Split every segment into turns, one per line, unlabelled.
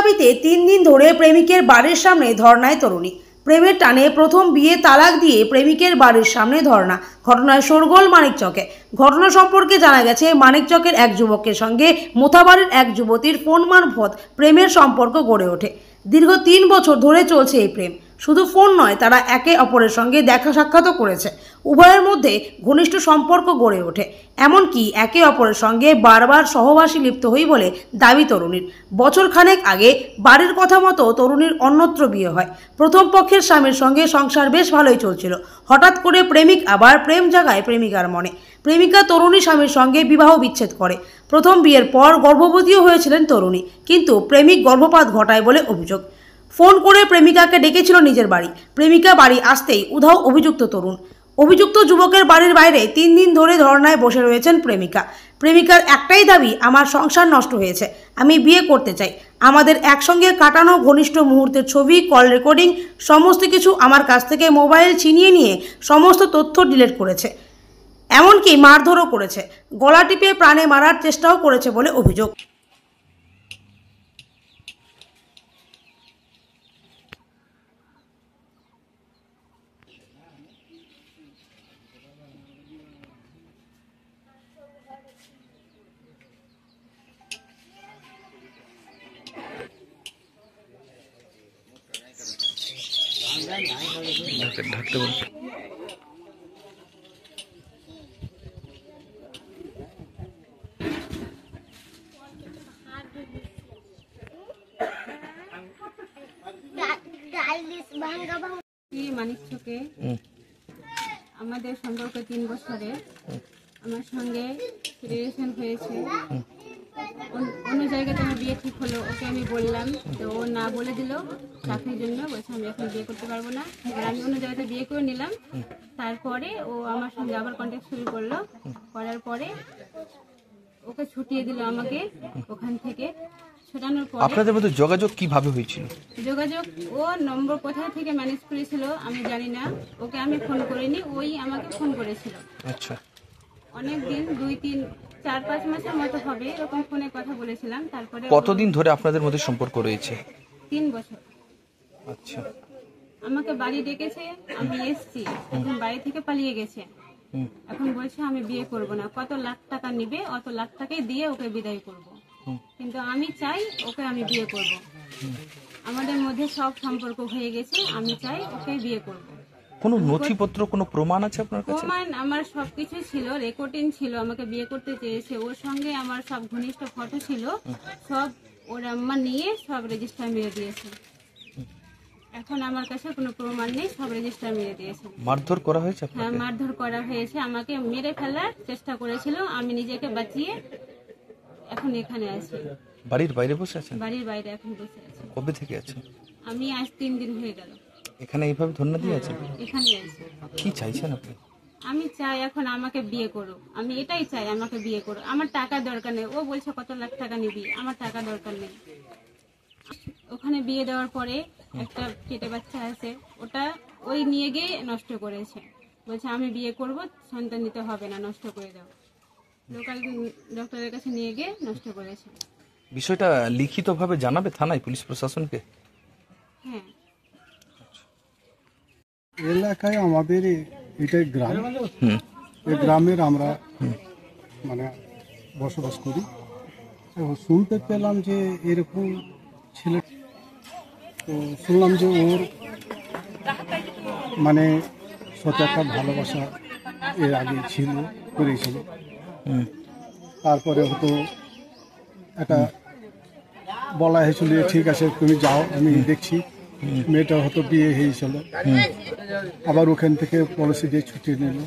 দাবিতে 3 দিন ধরে প্রেমিকের বাড়ির সামনে ধর্নায় তরুণী। প্রেমের টানে প্রথম বিয়ে তালাক দিয়ে প্রেমিকের বাড়ির সামনে ধর্না। ঘটনায় শোরগোল মানিকচকে। ঘটনা সম্পর্কে জানা গেছে, মানিকচকের এক যুবকের সঙ্গে মোথাবাড়ির এক যুবতীর ফোন মারফত প্রেমের সম্পর্ক গড়ে ওঠে। দীর্ঘ 3 বছর ধরে চলছে এই প্রেম। শুধু ফোন নয়, তারা একে অপরের সঙ্গে দেখা সাক্ষাৎও করেছে। উভয়ের মধ্যে ঘনিষ্ঠ সম্পর্ক গড়ে ওঠে, এমনকি একে অপরের সঙ্গে বারবার সহবাসী লিপ্ত হই বলে দাবি তরুণীর। বছর খানেক আগে বাড়ির কথা মতো তরুণীর অন্যত্র বিয়ে হয়। প্রথম পক্ষের স্বামীর সঙ্গে সংসার বেশ ভালোই চলছিল। হঠাৎ করে প্রেমিক আবার প্রেম জাগায় প্রেমিকার মনে। প্রেমিকা তরুণী স্বামীর সঙ্গে বিবাহ বিচ্ছেদ করে। প্রথম বিয়ের পর গর্ভবতীও হয়েছিলেন তরুণী, কিন্তু প্রেমিক গর্ভপাত ঘটায় বলে অভিযোগ। ফোন করে প্রেমিকাকে ডেকেছিল নিজের বাড়ি। প্রেমিকা বাড়ি আসতেই উধাও অভিযুক্ত তরুণ। অভিযুক্ত যুবকের বাড়ির বাইরে 3 দিন ধরে ধর্নায় বসে রয়েছেন প্রেমিকা। প্রেমিকার একটাই দাবি, আমার সংসার নষ্ট হয়েছে, আমি বিয়ে করতে চাই। আমাদের একসঙ্গে কাটানো ঘনিষ্ঠ মুহূর্তের ছবি, কল রেকর্ডিং সমস্ত কিছু আমার কাছ থেকে মোবাইল ছিনিয়ে নিয়ে সমস্ত তথ্য ডিলিট করেছে, এমনকি মারধরও করেছে। গলা টিপে প্রাণে মারার চেষ্টাও করেছে বলে অভিযোগ।
ঢাকতে বল।
মানিকচকে আমাদের সম্পর্ক 3 বছরে আমার সঙ্গে রিলেশন হয়েছে। অন্য জায়গাতে আমার বিয়ে ঠিক হলো, ওকে আমি বললাম, তো ও না বলে দিল চাকরির জন্য। বলছে আমি এখন বিয়ে করতে পারবো না। এবার আমি অন্য জায়গাতে বিয়ে করে নিলাম। তারপরে ও আমার সঙ্গে আবার কন্ট্যাক্ট শুরু করলো। করার পরে ওকে ছুটিয়ে দিল আমাকে ওখান থেকে। ছুটানোর পরে
আপনাদের মধ্যে যোগাযোগ কিভাবে হয়েছিল?
যোগাযোগ ও নম্বর কোথা থেকে ম্যানেজ করেছিল আমি জানি না। ওকে আমি ফোন করিনি, ওই আমাকে ফোন করেছিল।
আচ্ছা,
অনেক দিন 2-3-4-5 মাসের মতো হবে এরকম ফোনে কথা বলেছিলাম। তারপরে
কতদিন ধরে আপনাদের মধ্যে সম্পর্ক রয়েছে?
3 বছর।
আচ্ছা,
আমাকে বাড়ি ডেকেছে, আমি এসেছি। এখন বাড়ি থেকে পালিয়ে গেছে। এখন বলছে আমি বিয়ে করব না। কত লাখ টাকা নিবে, অত লাখ টাকাই দিয়ে ওকে বিদায় করব। কিন্তু আমি চাই ওকে আমি বিয়ে করব। আমাদের মধ্যে সব সম্পর্ক হয়ে গেছে, আমি চাই ওকে বিয়ে করব।
কোনো নথিপত্র, কোনো প্রমাণ আছে আপনার কাছে?
প্রমাণ আমার সবকিছু ছিল, রেকর্ডিং ছিল। আমাকে বিয়ে করতে চেয়েছে, ওর সঙ্গে আমার সব ঘনিষ্ঠ ফটো ছিল, সব ওর আম্মা নিয়ে সব রেজিস্টার মেরে দিয়েছে। এখন আমার কাছে কোনো প্রমাণ নেই, সব রেজিস্টার মেরে দিয়েছে।
মারধর করা হয়েছে?
হ্যাঁ, মারধর করা হয়েছে। আমাকে মেরে ফেলার চেষ্টা করেছিল, আমি নিজেকে বাঁচিয়ে এখন এখানে আছি।
বাড়ির বাইরে বসে আছেন?
বাড়ির বাইরে এখন বসে আছি।
কবে থেকে আছেন?
আমি আজ 3 দিন হয়ে গেল
এখানে এইভাবে ধন্যবাদ দিয়ে আছেন?
এখানে আছি।
কি চাইছেন আপনি?
আমি চাই এখন আমাকে বিয়ে করো। আমি এটাই চাই, আমাকে বিয়ে করো। আমার টাকা দরকার নেই। ও বলছে কত লাখ টাকা নিবি, আমার টাকা দরকার নেই। ওখানে বিয়ে দেওয়ার পরে একটা পেটে বাচ্চা আছে, ওটা ওই নিয়ে গিয়ে নষ্ট করেছে। বলছে আমি বিয়ে করব, সন্তান নিতে হবে না, নষ্ট করে দাও। লোকাল ডক্টরের কাছে নিয়ে গিয়ে নষ্ট করেছে।
বিষয়টা লিখিতভাবে জানাবে থানায়, পুলিশ প্রশাসনকে?
হ্যাঁ।
এলাকায় আমাদের এটাই গ্রাম, এই গ্রামের আমরা মানে বসবাস করি। শুনতে পেলাম যে এরকম ছেলে, তো শুনলাম যে ওর মানে সাথে একটা ভালোবাসা এর আগে ছিল, করেছিল। তারপরে হয়তো একটা বলা হয়েছিল ঠিক আছে তুমি যাও, আমি দেখছি। মেয়েটা হয়তো বিয়ে হয়েছিল, আবার ওখান থেকে পলিসি দিয়ে ছুটিয়ে নিল।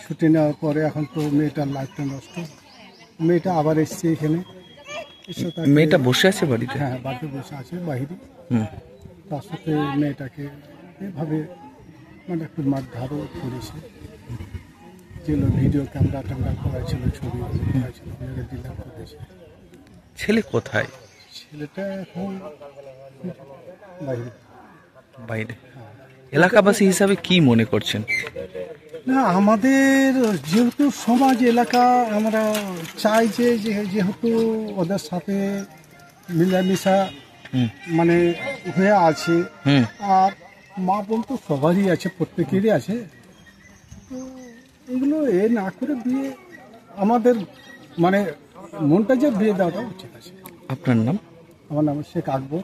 ছুটি নেওয়ার পরে এখন তো মেয়েটার লাইফটা নষ্ট। মেয়েটা আবার এসছে এখানে।
মেয়েটা বসে আছে বাড়িতে?
হ্যাঁ, বাড়িতে বসে আছে বাইরে। তার সাথে মেয়েটাকে এভাবে মানে একটু মারধরও করেছে। যেগুলো ভিডিও ক্যামেরা করাইছিল, ছবি করাইছিল, ডিলিট করেছে।
ছেলে কোথায়?
ছেলেটা এখন বাইরে।
বাইরে। এলাকাবাসী হিসাবে কি মনে করছেন?
না, আমাদের যেহেতু সমাজ এলাকা, আমরা চাই যে যেহেতু ওদের সাথে মিলামিশা
হুম
মানে হয়ে আছে।
হুম
আর মা বোন তো সবারই আছে, প্রত্যেকেরই আছে। তো এগুলো না করে বিয়ে আমাদের মানে মনটা যে বিয়ে দেওয়াটা উচিত আছে।
আপনার নাম?
আমার নাম শেখ আকবর।